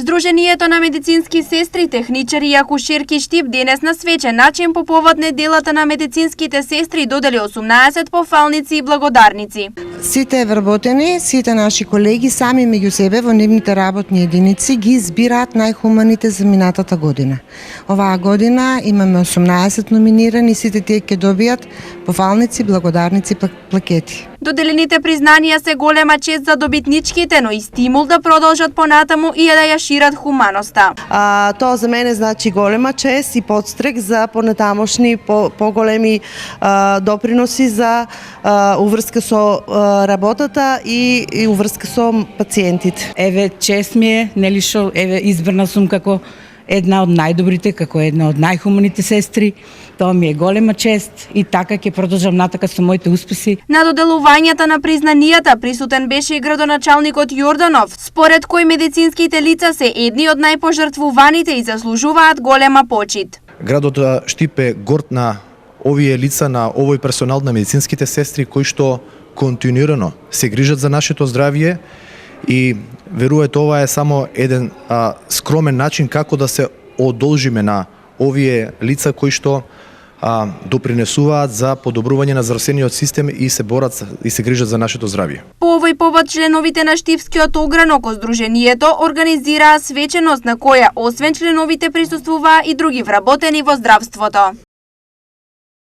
Сдруженијето на медицински сестри, техничари и акушерки Штип денес на свечен начин по повод неделата на медицинските сестри додели 18 пофалници и благодарници. Сите вработени, сите наши колеги сами меѓу себе во нивните работни единици ги избираат најхуманите за минатата година. Оваа година имаме 18 номинирани, сите тие ќе добијат пофалници, благодарници, плакети. Доделените признанија се голема чест за добитничките, но и стимул да продолжат понатаму и да ја шират хуманоста. Тоа за мене значи голема чест и подстрек за понатамошни поголеми доприноси за уврска со работата и уврска со пациентите. Еве чест ми е, нели шо, еве избрана сум како една од најдобрите, како една од најхуманите сестри. Тоа ми е голема чест и така ќе продолжам натака со моите успеси. На доделувањата на признанијата присутен беше и градоначалникот Јорданов, според кој медицинските лица се едни од најпожртвуваните и заслужуваат голема почит. Градот Штип е горд на овие лица, на овој персонал на медицинските сестри кои што континуирано се грижат за нашето здравје и верувате ова е само еден скромен начин како да се одолжиме на овие лица кои што допринесуваат за подобрување на здравствениот систем и се борат и се грижат за нашето здравје. По овој повод членовите на Штипскиот огранок од Сдруженијето организираа свеченост на која освен членовите присуствуваа и други вработени во здравството.